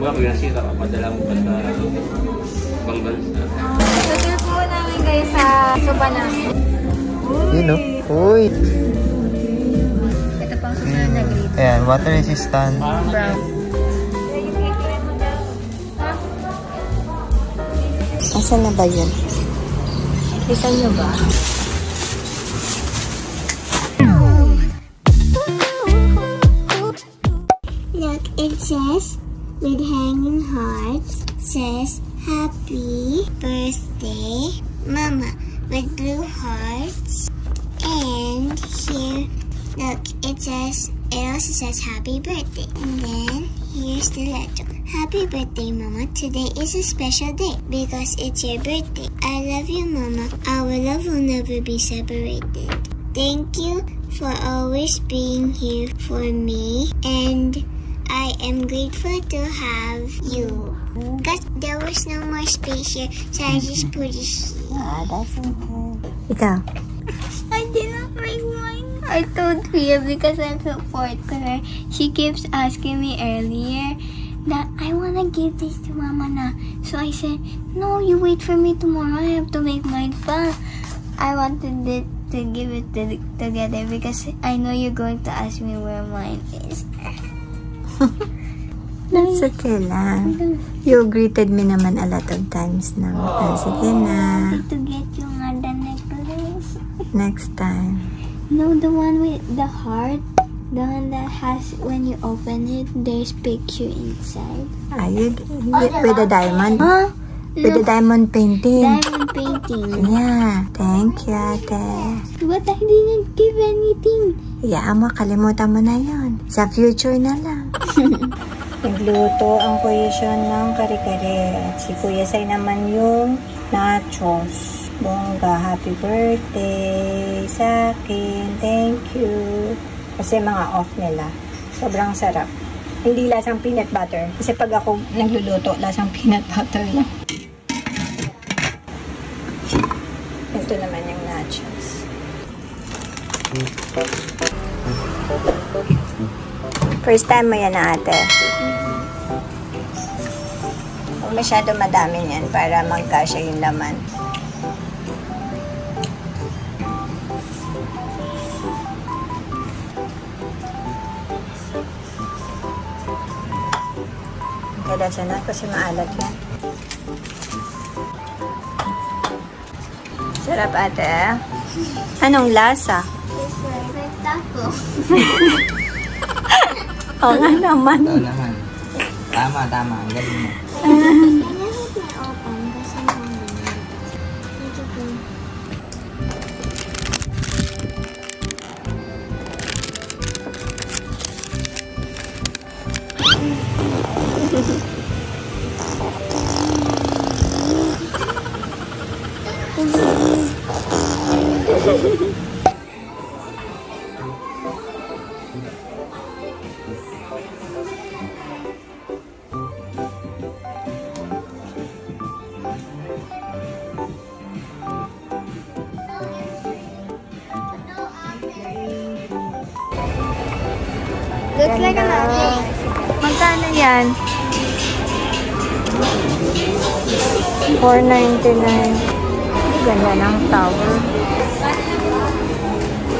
Buwan, kung nasira ka, padala mo pa sa ibang bansa. Tutul po namin guys sa sopa namin. Yun o. Uy! Ito pang susunod na grade. Ayan, water resistant. Brown. Asan na ba yun? Kita nyo ba? Look, it says, with hanging hearts, says, Happy Birthday, Mama, with blue hearts. And here, look, it also says, Happy Birthday. And then, here's the letter. Happy birthday, Mama. Today is a special day because it's your birthday. I love you, Mama. Our love will never be separated. Thank you for always being here for me, and I am grateful to have you. Because there was no more space here, so I just put it here. Ah, that's okay. Ikaw? I didn't make mine. I told Pia because I support her. She keeps asking me earlier that I wanna give this to Mama na. So I said, no, you wait for me tomorrow. I have to make mine pa. I wanted it to give it together because I know you're going to ask me where mine is. That's okay lang. You greeted me naman a lot of times na. Sige na. I wanted to get you the necklace. Next time. No, the one with the heart. The one that has, when you open it, there's picture inside. With the diamond? Huh? With the diamond painting? Diamond painting. Yeah. Thank you, ate. But I didn't give anything. Yeah, kalimutan mo na yon. Sa future na lang. Nagluto ang Kuya Sean ng kare-kare. At si Kuya Sai naman yung nachos. Bongga, happy birthday sa akin. Thank you. Kasi mga off nila. Sobrang sarap. Hindi lasang peanut butter. Kasi pag ako nagluluto, lasang peanut butter lang. Ito naman yung nachos. First time mo yan, ate. Huwag masyado madami yan para magkasya yung laman. Kailangan na kasi maalat yan. Sarap, ate. Anong lasa? Taco. Oo nga naman. Oo naman. Tama. Ang galing mo. Looks like a magic. Magkano yan? 4.99. Ganda ng tower.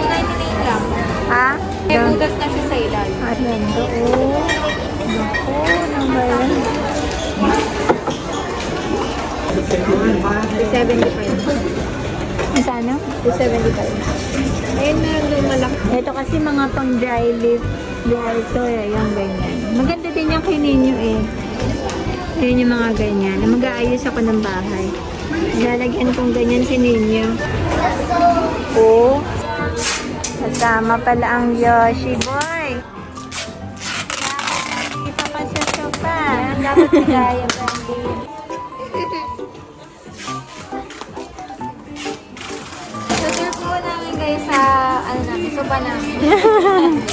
299 lang. Ha? May butas na siya sa ilalim. Ayan doon. Naku, ano ba yan? 275. Saan? 275. Ayun, meron doon malaki. Ito kasi mga pang dry leaf. Ito, yung ganyan. Maganda din yung kay ninyo eh. Ayun yung mga ganyan. Mag-aayos ako ng bahay. Lalagyan kong ganyan si ninyo. Oh. Kasama pala ang Yoshi boy. Dito pa sa sopa. Dapat kagaya, Brandy. Tutul po namin guys sa, sopa namin.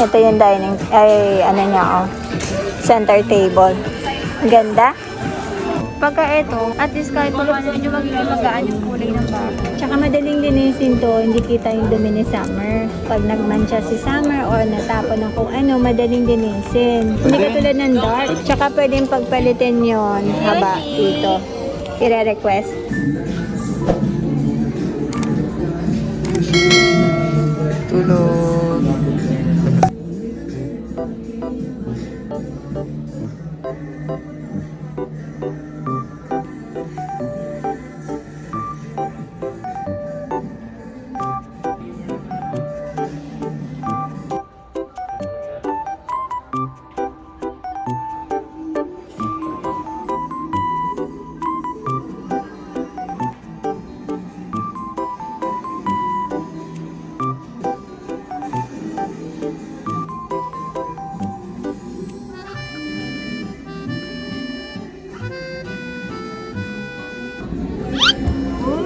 Ito yung dining, ay ano niya, oh. Center table. Ganda. Pagka ito, at least kahit pa paano medyo magiging magaan yung kulay ng bahay. Tsaka madaling linisin to, hindi kita yung dumi ni Summer. Pag nagmantsa si Summer or natapon ng kung ano, madaling linisin. Hindi katulad ng dark. Tsaka pwedeng pagpalitin yon haba dito. I-request. Tulog.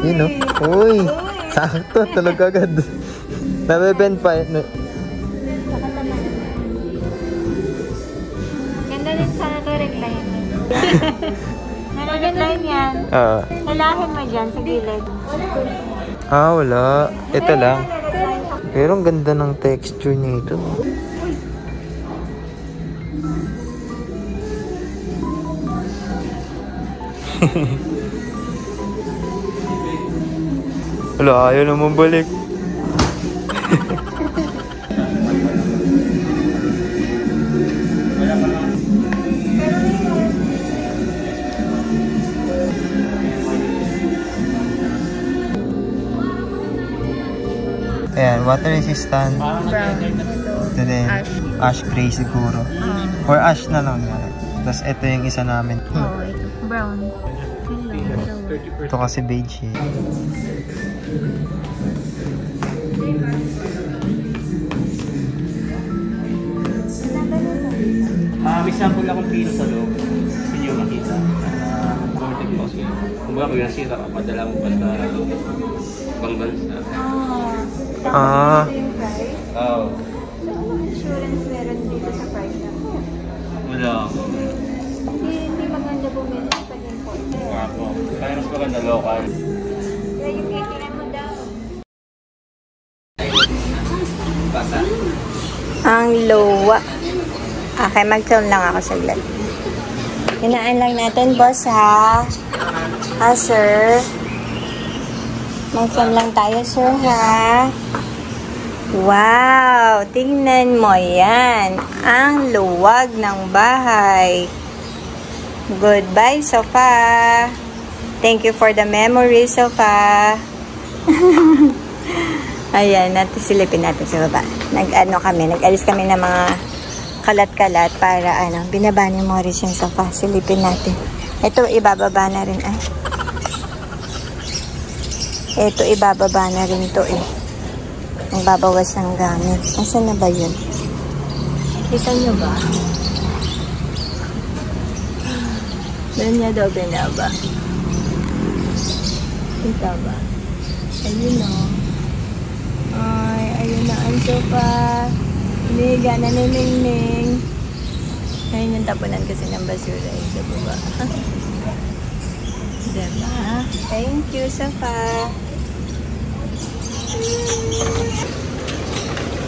Yun o. Uy! Sakto, tulog agad. Nabibend pa. Ganda din sana to recline. Naka-recline yan. Nalahin mo dyan sa gilid. Wala. Ito lang. Pero ang ganda ng texture nito. Wala, ayaw naman balik. Ayan, water resistant. Brown. Ito din. Ash gray siguro. Or ash na lang yan. Tapos ito yung isa namin. Oh, ito. Brown. Ito kasi beige eh. May sample akong pino sa loob. Gusto niyo makita. Vortex box yun. Kung ba kung nasira ka, padala mo pa sa ibang bansa. Oo. Insurance meron dito sa price na. Wala. Hindi maganda bumili pag imported. Wala po. Kaya mas maganda local. Kaya yung kailangan mo daw. Basa. Ang luwa. Okay, mag-film lang ako saglit. Hinaan lang natin, boss, ha? Ha, sir? Mag-film lang tayo, sir, ha? Wow! Tingnan mo yan. Ang luwag ng bahay. Goodbye, sofa. Thank you for the memory, sofa. Ayan, silipin natin sa baba. Nag-alis kami ng mga kalat-kalat para binaba ni Morris yung sofa. Silipin natin. Ito, ibababa na rin. Ay. Ito, ibababa na rin to eh. Nagbabawas ng gamit. Nasaan na ba yun? Kita nyo ba? Doon niya daw binaba. Kita ba? Ayun o. Ay, ayun na ang sofa. Liga na ni Ningning. Ayun yung tapunan kasi ng basura yung sa baba. Diba? Thank you, sofa.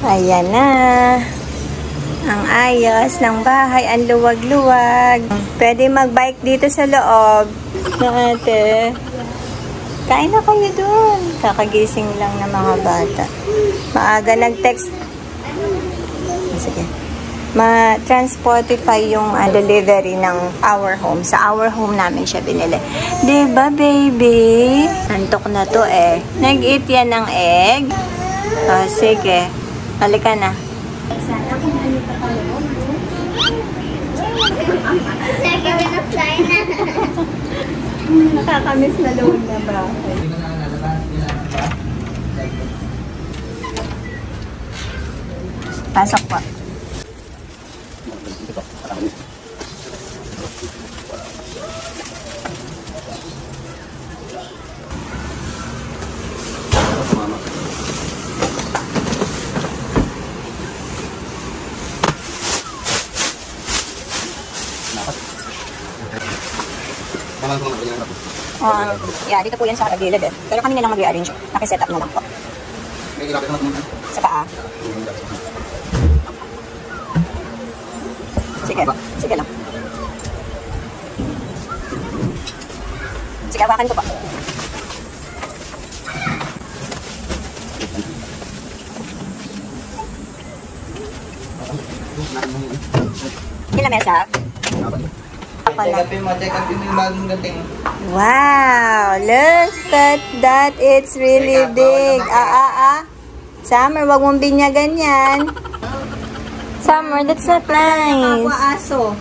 Ayan na. Ang ayos ng bahay. Ang luwag-luwag. Pwede mag-bike dito sa loob. Na ate. Kain na kayo dun. Kakagising lang ng mga bata. Maaga nag-text. Sige. Ma-Transportify yung delivery ng Our Home. Sa Our Home namin siya binili. Diba, baby? Antok na to eh. Nag-eat yan ng egg. Sige. Halika na. Nakakamiss na loob na ba? Pasok po. Yeah, dito po yan sa gilid eh. Pero kami na lang mag-rearrange. Naki-set up na lang po. Sa paa. Sige, sige lang. Sige, hawakan ko pa. Ilang mesa? Check up yung bagong dating. Wow, look at that. It's really big. Summer, wag mong binyagan yan. Summer, that's not nice. Aso.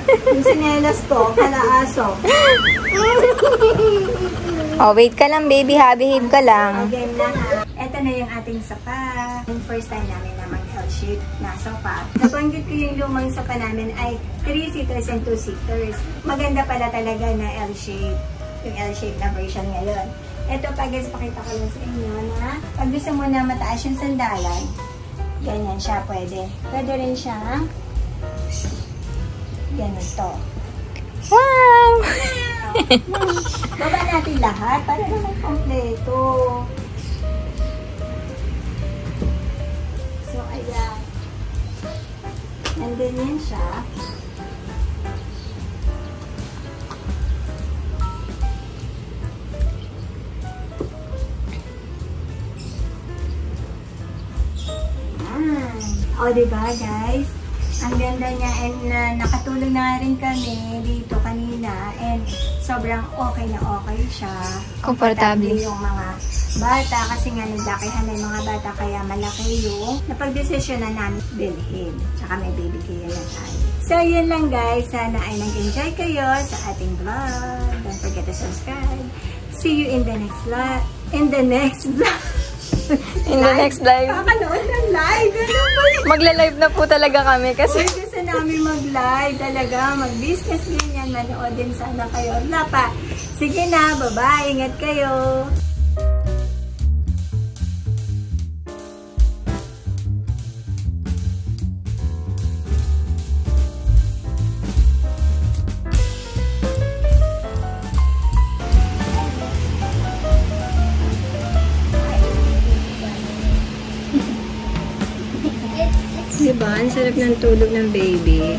Yung sinelas ko, kala-aso. Oh, wait ka lang, baby. Behave ka lang. Game na ha. Ito na yung ating sapa. Yung first time namin na mag-L-shape na sapa. Nabanggit ko yung lumang sapa namin ay 3-seaters and 2-seaters. Maganda pala talaga na L-shape. Yung L-shape na version ngayon. Ito, guys, pakita ko lang sa inyo na pag gusto mo na mataas yung sandalan, ganyan siya pwede. Pwede rin siya ganito. Wow! Baba natin lahat para naman kompleto. So, ayan. Nandun yan siya. O, diba, guys? Ang ganda niya and nakatulog na rin kami dito kanina and sobrang okay na okay siya. Komportable. Yung mga bata kasi nga naglakihan na yung mga bata kaya malaki yung napag-desisyon na namin bilhin. Tsaka may baby kayo na tayo. So, yun lang guys. Sana ay nag-enjoy kayo sa ating vlog. Don't forget to subscribe. See you in the next vlog. In the next vlog. In the next live. Kakanood ng live. Ano ba yun? Magla-live na po talaga kami kasi Uy, gusto namin mag-live talaga. Mag-business ganyan. Manood din sana kayo. Wala pa. Sige na. Bye-bye. Ingat kayo. diba? Ang sarap ng tulog ng baby.